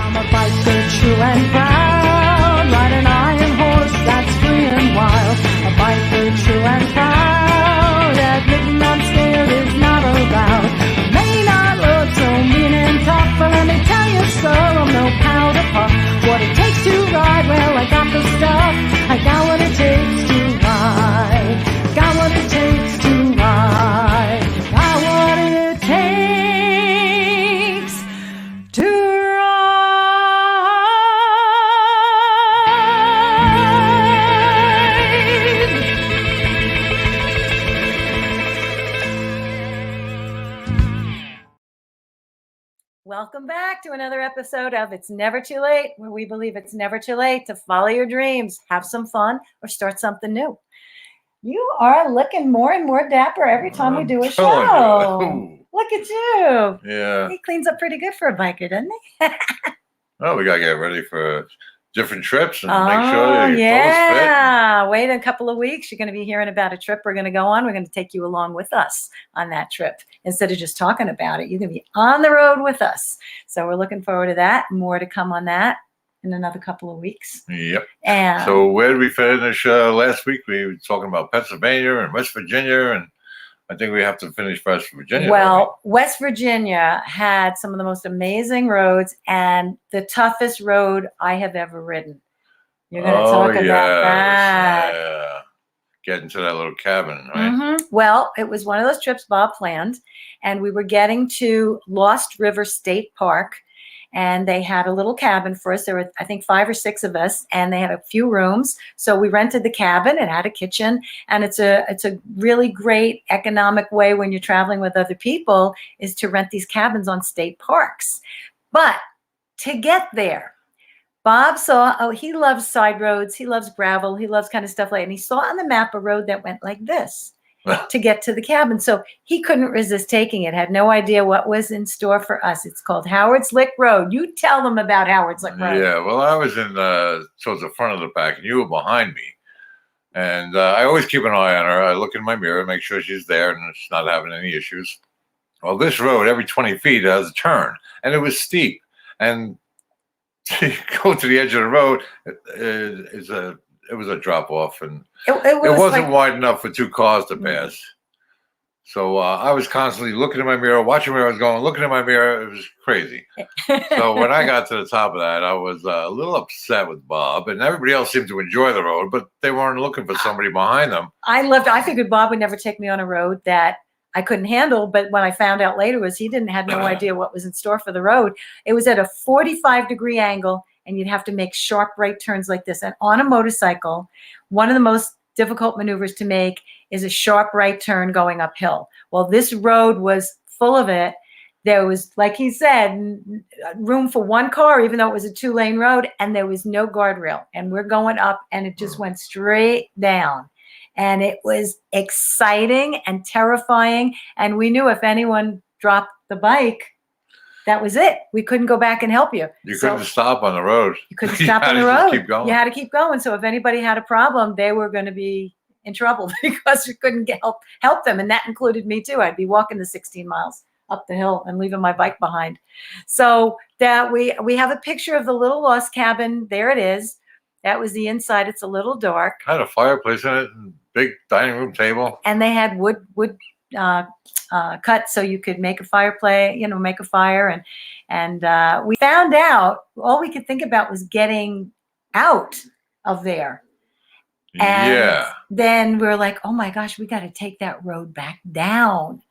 I'm a biker, true and proud, ride an iron horse that's free and wild. A biker, true and proud, admitting I'm scared is not allowed. I may not look so mean and tough, but let me tell you, sir, I'm no powder puff. What it takes to ride, well, I got the stuff. I got what it takes to ride. Got what it takes to ride. Got what it takes to Welcome back to another episode of It's Never Too Late, where we believe it's never too late to follow your dreams, have some fun, or start something new. You are looking more and more dapper every time we do a show. Look at you. Yeah. He cleans up pretty good for a biker, doesn't he? Oh, we got to get ready for different trips and make sure your clothes yeah. Wait a couple of weeks. You're going to be hearing about a trip we're going to go on. We're going to take you along with us on that trip. Instead of just talking about it, you're going to be on the road with us. So we're looking forward to that. More to come on that in another couple of weeks. fit. Yep. And So where did we finish last week? We were talking about Pennsylvania and West Virginia, and I think we have to finish West Virginia. well, West Virginia had some of the most amazing roads and the toughest road I have ever ridden. You're going to talk about that. Yeah. Getting to that little cabin, right? Well, it was one of those trips Bob planned, and we were getting to Lost River State Park, and they had a little cabin for us. There were, I think, 5 or 6 of us, and they had a few rooms. So we rented the cabin. It had a kitchen, and it's a really great economic way when you're traveling with other people is to rent these cabins on state parks. But to get there, Bob saw, he loves side roads. He loves gravel. He loves kind of stuff like that. And he saw on the map a road that went like this to get to the cabin. So he couldn't resist taking it, had no idea what was in store for us. It's called Howard's Lick Road. You tell them about Howard's Lick Road. Yeah, well, I was in towards the front of the pack, and you were behind me. And I always keep an eye on her. I look in my mirror, make sure she's there and she's not having any issues. Well, this road, every 20 feet has a turn, and it was steep. And to go to the edge of the road, it was a drop off, and it wasn't like, wide enough for 2 cars to pass. So I was constantly looking in my mirror, watching where I was going, looking in my mirror. It was crazy. So when I got to the top of that, I was a little upset with Bob, and everybody else seemed to enjoy the road, but they weren't looking for somebody behind them. I figured Bob would never take me on a road that I couldn't handle, but when I found out later was he had no idea what was in store for the road. It was at a 45-degree angle, and you'd have to make sharp right turns like this. And on a motorcycle, one of the most difficult maneuvers to make is a sharp right turn going uphill. Well, this road was full of it. There was, like he said, room for 1 car, even though it was a 2-lane road, and there was no guardrail. And we're going up, and it just went straight down. And it was exciting and terrifying. And we knew if anyone dropped the bike, that was it. We couldn't go back and help you. You couldn't stop on the road. You couldn't stop on the road. Keep going. You had to keep going. So if anybody had a problem, they were going to be in trouble because we couldn't help them. And that included me too. I'd be walking the 16 miles up the hill and leaving my bike behind. So that we have a picture of the little lost cabin. There it is. That was the inside. It's a little dark. Had a fireplace in it, and big dining room table. And they had wood cut so you could make a fireplace, make a fire. And we found out all we could think about was getting out of there. And then we were like, oh my gosh, we got to take that road back down.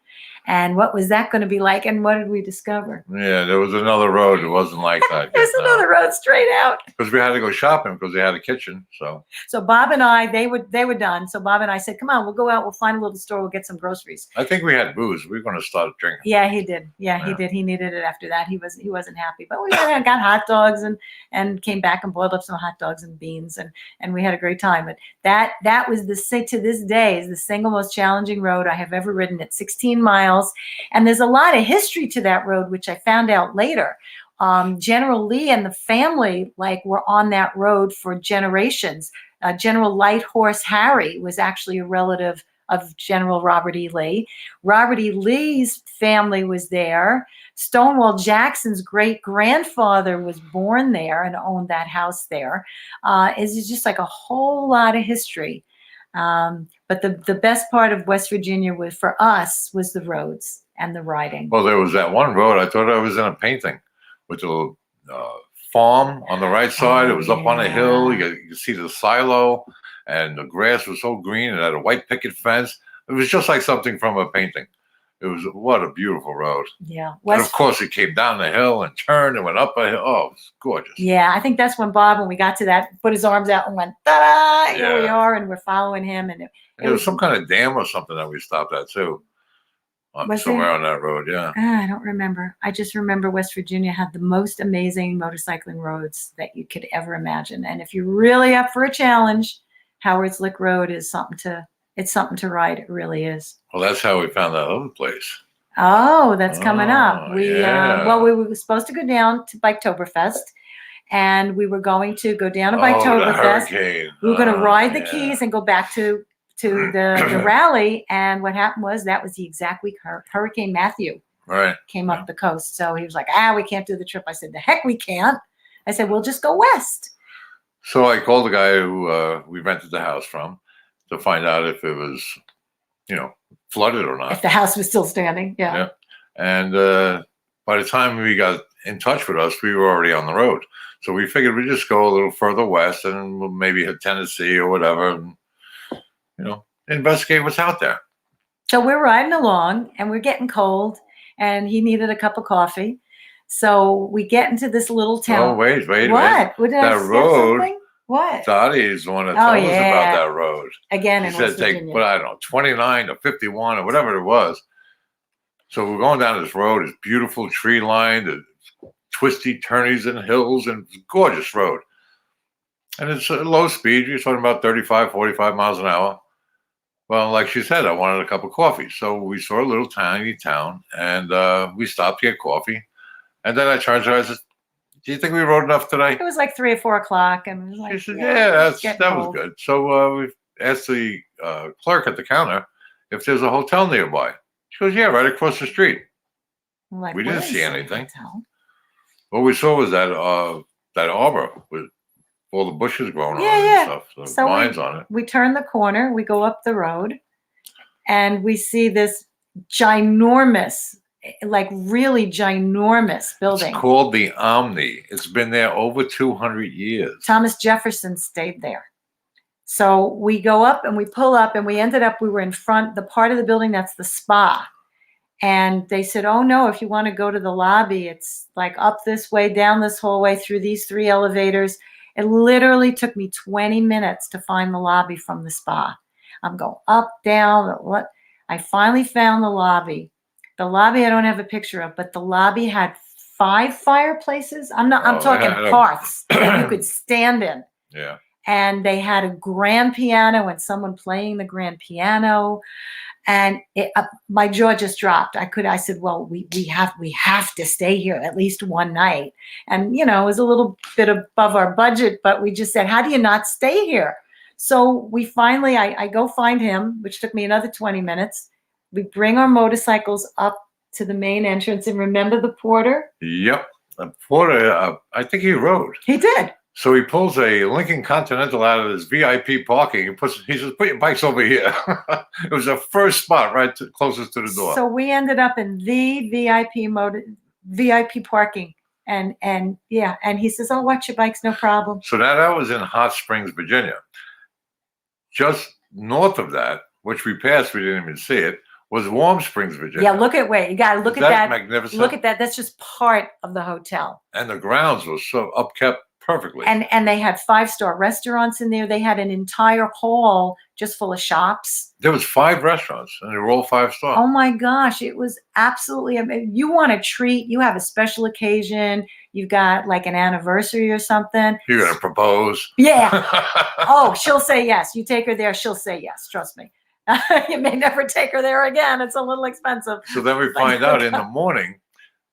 And what was that going to be like? And what did we discover? Yeah, there was another road. It wasn't like that. There's another road straight out. Because we had to go shopping because they had a kitchen. So Bob and I, they were done. So Bob and I said, come on, we'll go out. We'll find a little store. We'll get some groceries. I think we had booze. We were going to start drinking. Yeah, he did. Yeah, he did. He needed it after that. He wasn't happy. But we got hot dogs and came back and boiled up some hot dogs and beans and we had a great time. But that was to this day is the single most challenging road I have ever ridden. It's 16 miles. And there's a lot of history to that road, which I found out later. General Lee and the family were on that road for generations. General Light Horse Harry was actually a relative of General Robert E. Lee. Robert E. Lee's family was there. Stonewall Jackson's great-grandfather was born there and owned that house there. It's just like a whole lot of history. But the best part of West Virginia was, for us, was the roads and the riding. Well, there was that one road. I thought I was in a painting with the farm on the right side. It was up on a hill. You could see the silo, and the grass was so green. It had a white picket fence. It was just like something from a painting. It was, what a beautiful road. Yeah. And of course, it came down the hill and turned and went up a hill. Oh, it was gorgeous. Yeah, I think that's when Bob, when we got to that, put his arms out and went, ta-da, here we are, and we're following him. And it was some kind of dam or something that we stopped at, too. Somewhere on that road, yeah. I don't remember. I just remember West Virginia had the most amazing motorcycling roads that you could ever imagine. And if you're really up for a challenge, Howard's Lick Road is something to ride. It really is. Well, that's how we found that other place. Oh, that's coming up. Yeah. We were supposed to go down to Biketoberfest, and we were going to go down to The Biketoberfest. hurricane. We were going to ride the yeah. Keys and go back to the rally. And what happened was that was the exact week Hurricane Matthew Right. came up the coast. So he was like, we can't do the trip. I said, the heck we can't. I said, we'll just go west. So I called the guy who we rented the house from to find out if it was, flooded or not. If the house was still standing. Yeah. Yeah. And by the time we got in touch with us, we were already on the road. So we figured we'd just go a little further west and we'll maybe hit Tennessee or whatever, and, investigate what's out there. So we're riding along and we're getting cold, and he needed a cup of coffee. So we get into this little town. Oh, wait. What? Did I That skip road. something? What? Dottie is the one that told us about that road. Again, He in said West take, Virginia. 29 to 51 or whatever it was. So we're going down this road. It's beautiful tree lined, twisty turnies and hills, and it's a gorgeous road. And it's a low speed. You're talking about 35, 45 miles an hour. Well, like she said, I wanted a cup of coffee. So we saw a little tiny town, and we stopped to get coffee. And then I turned to her, I said, do you think we rode enough today? It was like 3 or 4 o'clock, and it was like, She said, it's that getting was cold. good. So we asked the clerk at the counter if there's a hotel nearby. She goes, yeah, right across the street. I'm like, We didn't "Where see is the anything." hotel?" What we saw was that arbor with all the bushes growing on it Yeah. and stuff. The So vines on it. We turn the corner, we go up the road, and we see this ginormous, like really ginormous building. It's called the Omni. It's been there over 200 years. Thomas Jefferson stayed there. So we go up and we pull up, and we were in front, the part of the building that's the spa. And they said, oh no, if you want to go to the lobby, it's like up this way, down this hallway, through these 3 elevators. It literally took me 20 minutes to find the lobby from the spa. I'm going up, down. I finally found the lobby. The lobby I don't have a picture of, but the lobby had 5 fireplaces. I'm talking yeah. hearths that you could stand in. Yeah. And they had a grand piano and someone playing the grand piano. And my jaw just dropped. I said, well, we have to stay here at least one night. And, it was a little bit above our budget, but we just said, how do you not stay here? So we finally, I go find him, which took me another 20 minutes. We bring our motorcycles up to the main entrance, and remember the porter? Yep. The porter, I think he rode. He did. So he pulls a Lincoln Continental out of his VIP parking and he says, put your bikes over here. It was the first spot closest to the door. So we ended up in the VIP parking. And he says, oh, watch your bikes, no problem. So that was in Hot Springs, Virginia. Just north of that, which we passed, we didn't even see it, was Warm Springs, Virginia. Yeah, you got to look at that. Magnificent. Look at that. That's just part of the hotel. And the grounds were so upkept perfectly. And they had 5-star restaurants in there. They had an entire hall just full of shops. There was 5 restaurants, and they were all 5-star. Oh my gosh, it was absolutely amazing. You want a treat, you have a special occasion, you've got like an anniversary or something. You're going to propose. Yeah. Oh, she'll say yes. You take her there, she'll say yes. Trust me. You may never take her there again. It's a little expensive. So then we find out in the morning,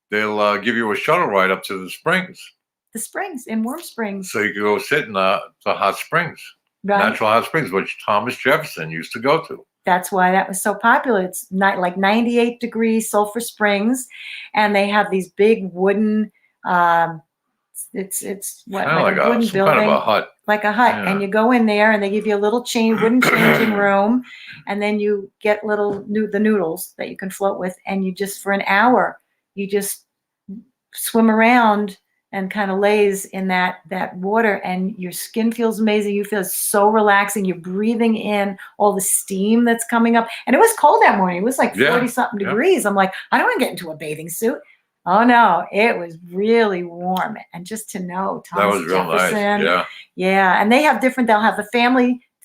they'll give you a shuttle ride up to the springs. The springs, in Warm Springs. So you could go sit in the hot springs, Right. natural hot springs, which Thomas Jefferson used to go to. that's why that was so popular. It's not like 98 degrees Sulphur Springs, and they have these big wooden. It's what Kind of like like a wooden some building, kind of a hut. like a hut, Yeah. and you go in there, and they give you a little wooden changing room, and then you get the noodles that you can float with, and you just for an hour you just swim around and kind of lays in that water, and your skin feels amazing. You feel so relaxing. You're breathing in all the steam that's coming up, and it was cold that morning. It was like 40 something degrees. I'm like, I don't want to get into a bathing suit. Oh no, it was really warm, and just to know That was real nice. Yeah, and they'll have the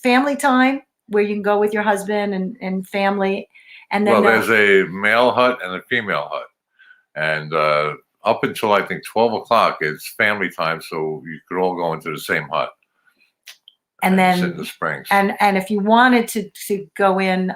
family time where you can go with your husband and family, and then there's a male hut and a female hut, and up until I think 12 o'clock, it's family time, so you could all go into the same hut. And then sit in the springs. And if you wanted to go in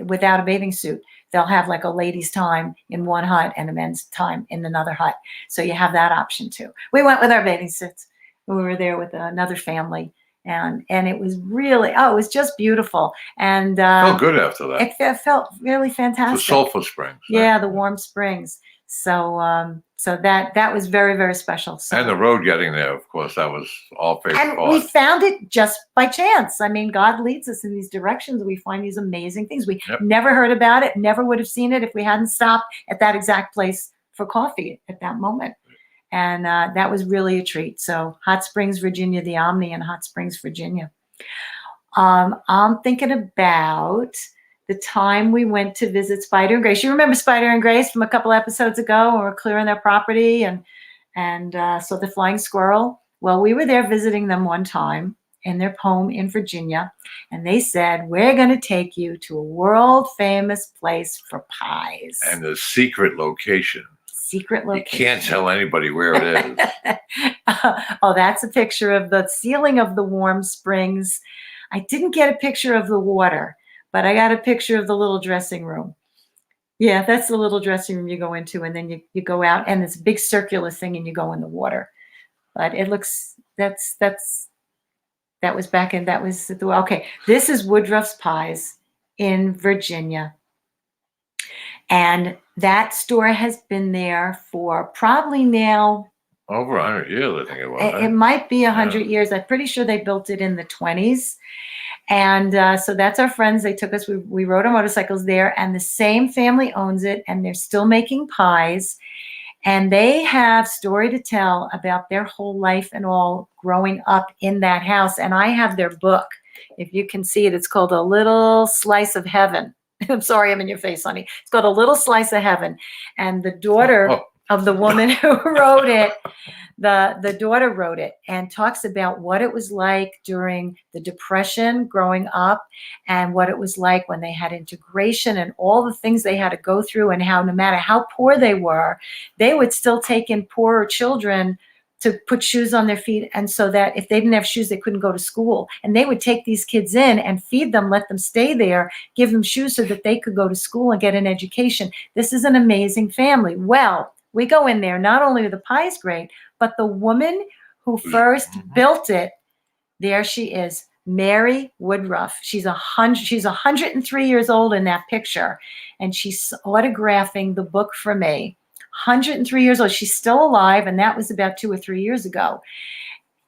without a bathing suit, they'll have like a ladies' time in one hut and a men's time in another hut. So you have that option too. We went with our bathing suits. We were there with another family, and it was really it was just beautiful. And felt good after that. It felt really fantastic. The Sulphur Springs. Yeah, the warm springs. So that was very, very special. So, and the road getting there, of course, that was all favorite and part. we found it just by chance. I mean, God leads us in these directions. We find these amazing things. We never heard about it, never would have seen it if we hadn't stopped at that exact place for coffee at that moment. And that was really a treat. So Hot Springs, Virginia, the Omni in Hot Springs, Virginia. I'm thinking about the time we went to visit Spider and Grace. You remember Spider and Grace from a couple episodes ago when we were clearing their property and saw the flying squirrel? Well, we were there visiting them one time in their home in Virginia, and they said, we're going to take you to a world famous place for pies. And the secret location. Secret location. You can't tell anybody where it is. That's a picture of the ceiling of the warm springs. I didn't get a picture of the water, but I got a picture of the little dressing room. Yeah, that's the little dressing room you go into, and then you go out, and it's a big circular thing, and you go in the water. But it looks that was back in okay. This is Woodruff's Pies in Virginia, and that store has been there for probably now over 100 years. I think it was. It might be 100 years. I'm pretty sure they built it in the 20s. And so that's our friends. They took us, we rode our motorcycles there, and the same family owns it, and they're still making pies. And they have story to tell about their whole life and all growing up in that house. And I have their book. If you can see it, it's called A Little Slice of Heaven. I'm sorry, I'm in your face, honey. It's called A Little Slice of Heaven. And the daughter of the woman who wrote it, the daughter wrote it and talks about what it was like during the Depression growing up, and what it was like when they had integration and all the things they had to go through, and how no matter how poor they were, they would still take in poorer children to put shoes on their feet, and so that if they didn't have shoes, they couldn't go to school. And they would take these kids in and feed them, let them stay there, give them shoes so that they could go to school and get an education. This is an amazing family. Well, we go in there, not only are the pies great, but the woman who first built it, there she is, Mary Woodruff. She's 103 years old in that picture, and she's autographing the book for me. 103 years old. She's still alive, and that was about 2 or 3 years ago.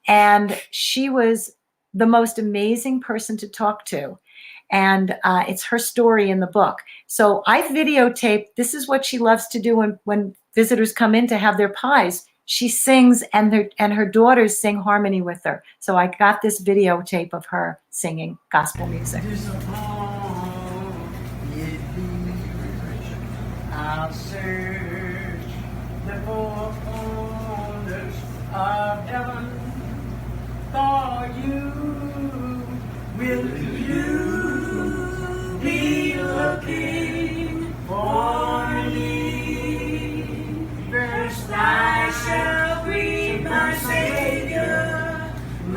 And she was the most amazing person to talk to. And it's her story in the book. So I videotaped. This is what she loves to do when visitors come in to have their pies. She sings, and her daughters sing harmony with her. So I got this videotape of her singing gospel music. I'll search the four corners of heaven for you. Will you be looking for me? First I shall greet my Savior and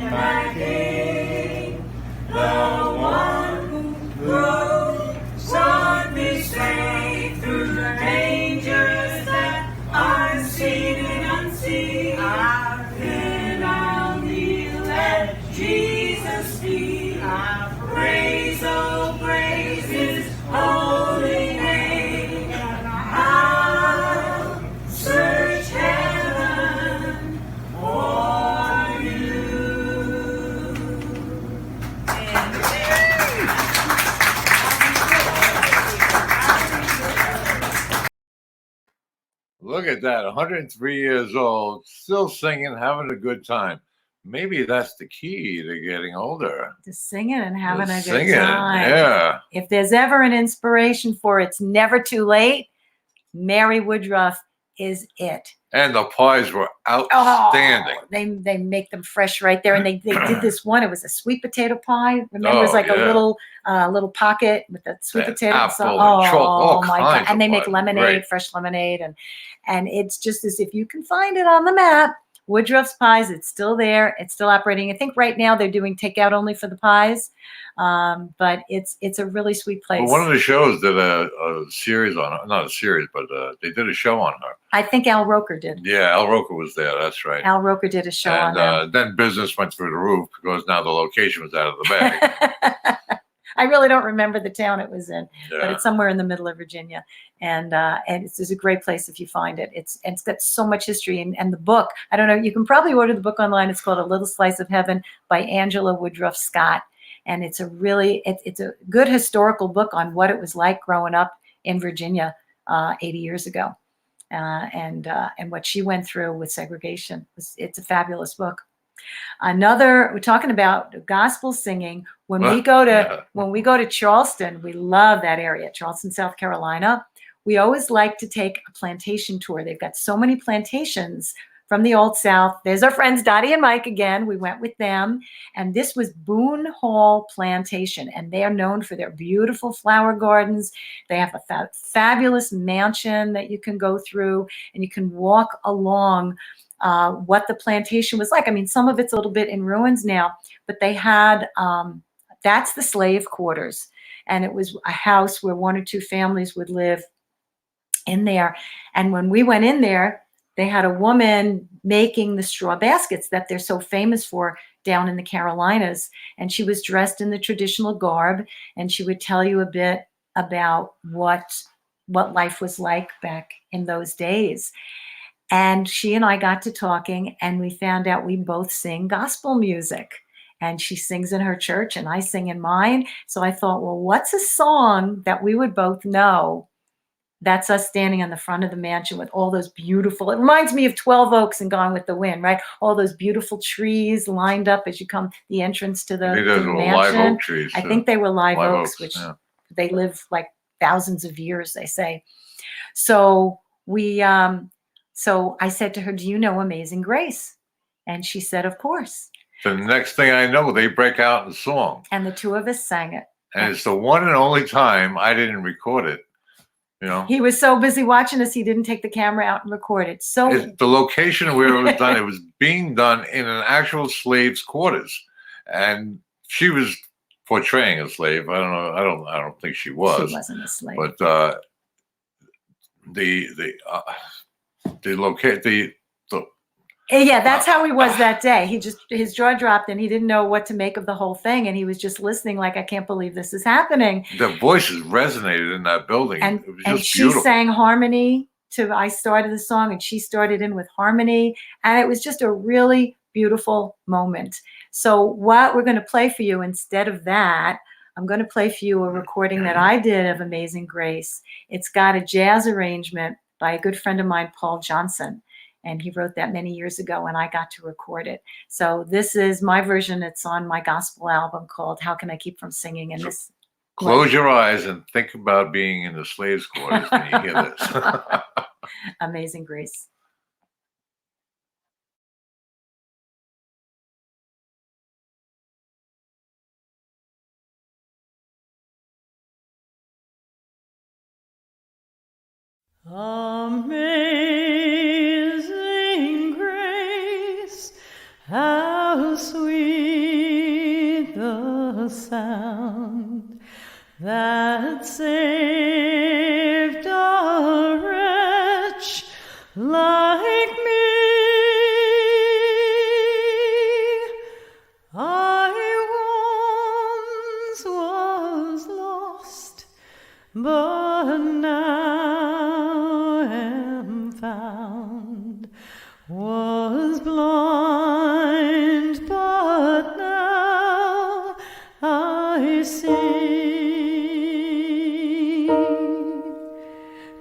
my King, the one who rose on me safe through the dangers that unseen and unseen. Then I'll kneel at Look at that, 103 years old, still singing, having a good time. Maybe that's the key to getting older. Just singing and having a good Singing, time. yeah. If there's ever an inspiration for It's Never Too Late, Mary Woodruff is it. And the pies were outstanding. Oh, they make them fresh right there, and they did this one. It was a sweet potato pie. Remember, it was Oh, like yeah. a little pocket with the sweet And potato. apple and chocolate, all my kinds God! And they of make pies. lemonade, Great. fresh lemonade, and it's just as if you can find it on the map. Woodruff's Pies, it's still there. It's still operating. I think right now they're doing takeout only for the pies, but it's a really sweet place. Well, one of the shows did a series on her. Not a series, but they did a show on her. I think Al Roker did. Yeah, Al Roker was there. That's right. Al Roker did a show on them. And then business went through the roof because now the location was out of the bag. I really don't remember the town it was in, but Yeah. it's somewhere in the middle of Virginia, and it's a great place if you find it. It's got so much history, and the book. I don't know. You can probably order the book online. It's called A Little Slice of Heaven by Angela Woodruff Scott, and it's a really it's a good historical book on what it was like growing up in Virginia 80 years ago, and what she went through with segregation. It's a fabulous book. We're talking about gospel singing. When we go to Charleston, we love that area, Charleston, South Carolina. We always like to take a plantation tour. They've got so many plantations from the Old South. There's our friends Dottie and Mike again. We went with them, and this was Boone Hall Plantation, and they are known for their beautiful flower gardens. They have a fabulous mansion that you can go through, and you can walk along what the plantation was like. I mean, some of it's a little bit in ruins now, but they had, that's the slave quarters. And it was a house where one or two families would live in there. And when we went in there, they had a woman making the straw baskets that they're so famous for down in the Carolinas. And she was dressed in the traditional garb, and she would tell you a bit about what life was like back in those days. And she and I got to talking, and we found out we both sing gospel music. And she sings in her church, and I sing in mine. So I thought, well, what's a song that we would both know? That's us standing on the front of the mansion with all those beautiful, it reminds me of 12 Oaks and Gone with the Wind, right? All those beautiful trees lined up as you come the entrance to the, I think to those the were mansion. live oak trees. I think they were live oaks, oaks, which yeah. they live like thousands of years, they say. So so I said to her, do you know Amazing Grace? And she said, of course. The next thing I know, they break out in song. And the two of us sang it. And it's the one and only time I didn't record it. You know, He was so busy watching us, he didn't take the camera out and record it. So the location where it was done, it was being done in an actual slave's quarters. And she was portraying a slave. I don't know. I don't think she was. she wasn't a slave. But Yeah, that's how he was that day. His jaw dropped, and he didn't know what to make of the whole thing, and he was just listening like, I can't believe this is happening. the voices resonated in that building. And, It was and just she beautiful. sang harmony I started the song, and she started in with harmony, and it was just a really beautiful moment. So what we're going to play for you instead of that, I'm going to play for you a recording that I did of Amazing Grace. It's got a jazz arrangement by a good friend of mine, Paul Johnson. And he wrote that many years ago, and I got to record it. So this is my version. It's on my gospel album called How Can I Keep From Singing? And this. Close your eyes and think about being in the slave's quarters when you hear this. Amazing Grace. Amazing grace, how sweet the sound that saved a wretch like me. I once was lost, but now am found, was blind, but now I see.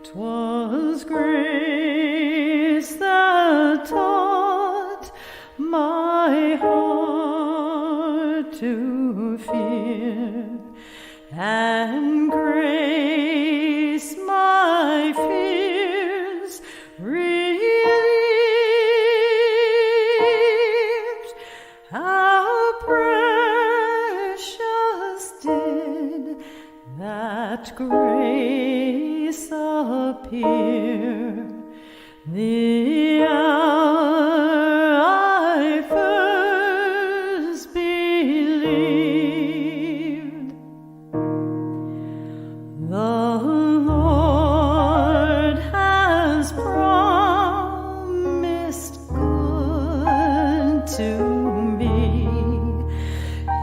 'Twas grace to fear, and grace my fears relieved. How precious did that grace appear the hour I first believed. The Lord has promised good to me.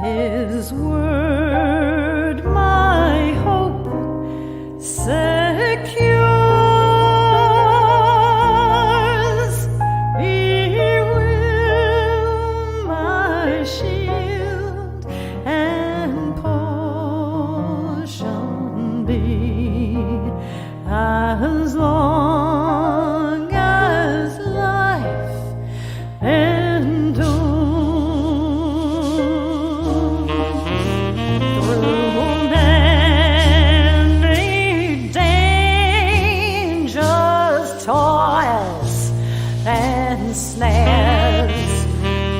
His word my hope secures. He will my shield and portion be, as long as life endures. Through many dangers, toils, and snares,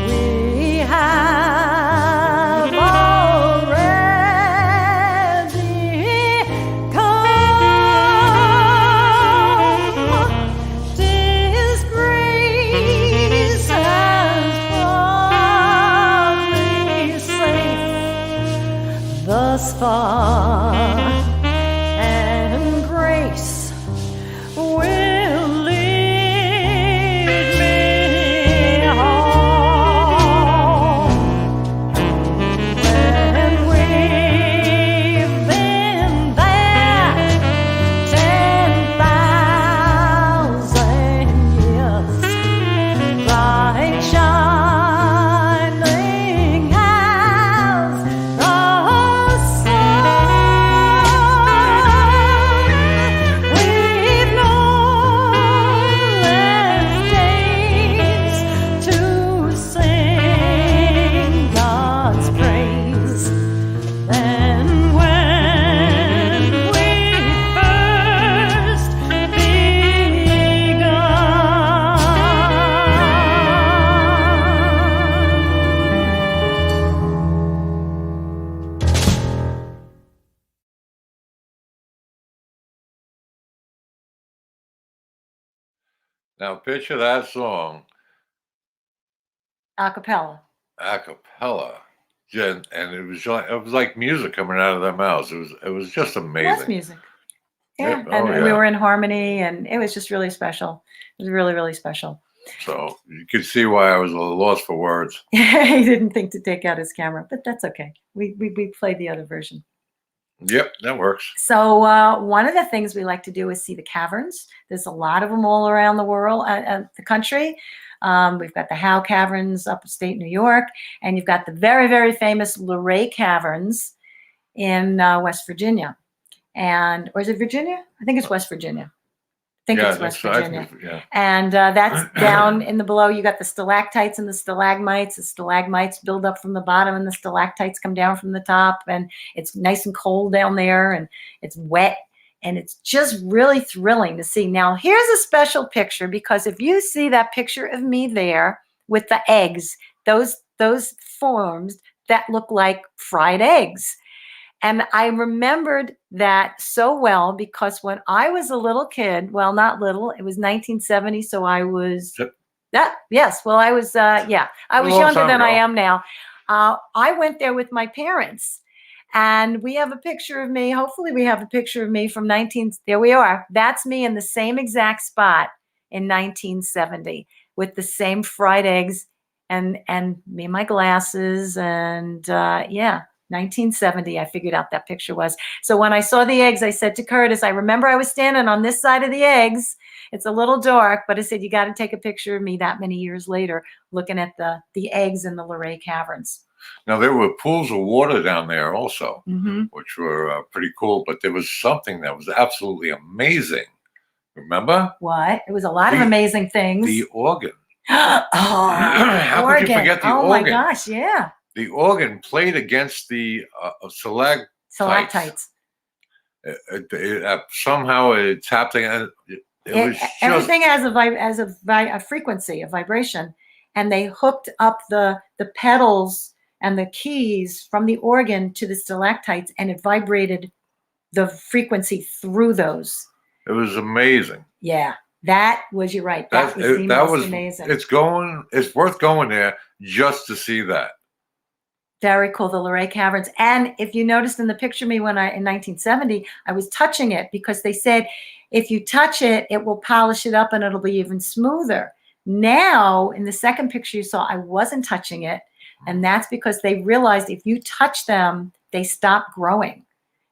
we have already come. His grace has brought me safe thus far, and grace will lead me home. When we've been there 10,000 years, like shining as the sun, we've no less days to sing God's praise than when we first begun. Now picture that song A cappella. a cappella, and it was like music coming out of their mouths. It was just It was amazing. music. Yeah, Yeah, oh, and we yeah. were in harmony, and it was just really special. It was really, really special. So you could see why I was a little lost for words. He didn't think to take out his camera, but that's okay. We played the other version. Yep, that works. So one of the things we like to do is see the caverns. There's a lot of them all around the world, the country. We've got the Howe Caverns upstate New York, and you've got the very, very famous Luray Caverns in West Virginia. Or is it Virginia? I think it's West Virginia. I think it's West Virginia. Yeah. And that's down in the below. You got the stalactites and the stalagmites. The stalagmites build up from the bottom, and the stalactites come down from the top. And it's nice and cold down there, and it's wet, and it's just really thrilling to see. Now, here's a special picture, because if you see that picture of me there with the eggs, those forms that look like fried eggs. And I remembered that so well, because when I was a little kid, well, not little, it was 1970, so I was, yes, well, I was, I was long younger time than I ago. am now. I went there with my parents, and we have a picture of me. Hopefully we have a picture of me from there we are. That's me in the same exact spot in 1970 with the same fried eggs and me and my glasses, and 1970, I figured out that picture was. So when I saw the eggs, I said to Curtis, I remember I was standing on this side of the eggs. It's a little dark, but I said, you got to take a picture of me that many years later, looking at the eggs in the Luray Caverns. Now, there were pools of water down there also, Mm-hmm. which were pretty cool, but there was something that was absolutely amazing. Remember? What? It was a lot of The- amazing things. The organ. Oh, How could you organ. forget the Oh organ? my gosh, yeah. the organ played against the Stalactites. somehow it tapped again. It was just, Everything has a frequency, a vibration, and they hooked up the pedals and the keys from the organ to the stalactites, and it vibrated the frequency through those. it was amazing. Yeah, that was, you're right. That was the most amazing. It's worth going there just to see that. Very cool, the Luray Caverns. And if you noticed in the picture of me in 1970, I was touching it because they said if you touch it, it will polish it up and it'll be even smoother. Now, in the second picture you saw, I wasn't touching it. And that's because they realized if you touch them, they stop growing.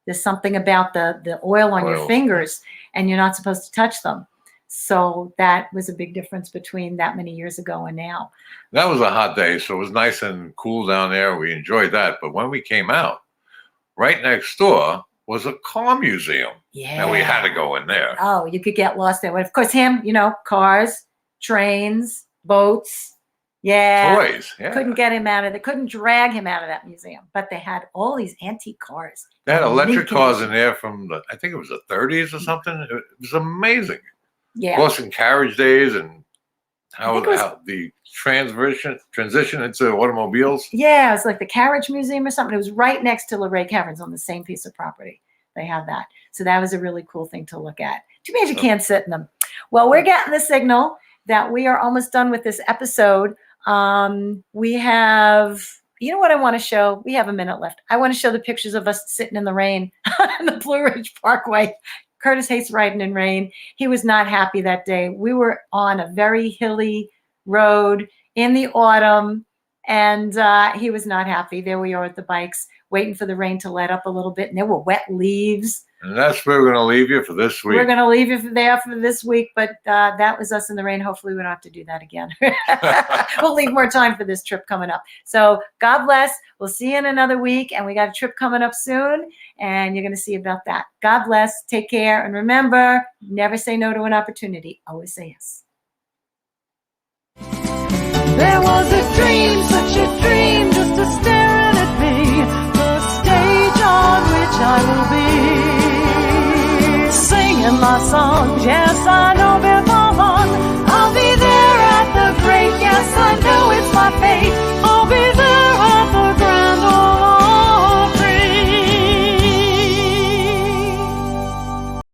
There's something about the oil on your fingers, and you're not supposed to touch them. So that was a big difference between that many years ago and now. That was a hot day, so it was nice and cool down there. We enjoyed that. But when we came out, right next door was a car museum. Yeah. And we had to go in there. Oh, you could get lost there. Of course, cars, trains, boats. Yeah. Toys. Yeah. Couldn't get him out of it. Couldn't drag him out of that museum. But they had all these antique cars. They had electric Lincoln. cars in there from I think it was the 30s or something. It was amazing. Yeah. Horse and carriage days and I think it was- how the transition into automobiles. Yeah, it was like the Carriage Museum or something. It was right next to Luray Caverns on the same piece of property. They had that. So that was a really cool thing to look at. Too bad you can't sit in them. Well, we're getting the signal that we are almost done with this episode. We have, you know what I want to show? We have a minute left. I want to show the pictures of us sitting in the rain on the Blue Ridge Parkway. Curtis hates riding in rain. He was not happy that day. We were on a very hilly road in the autumn, and he was not happy. There we are at the bikes, waiting for the rain to let up a little bit, and there were wet leaves. And that's where we're going to leave you for this week. We're going to leave you there for this week, but that was us in the rain. Hopefully we don't have to do that again. We'll leave more time for this trip coming up. So God bless. We'll see you in another week, and we got a trip coming up soon, and you're going to see about that. God bless. Take care. And remember, never say no to an opportunity. Always say yes. There was a dream, such a dream, just a staring at me, the stage on which I will be singing my songs. Yes, I know.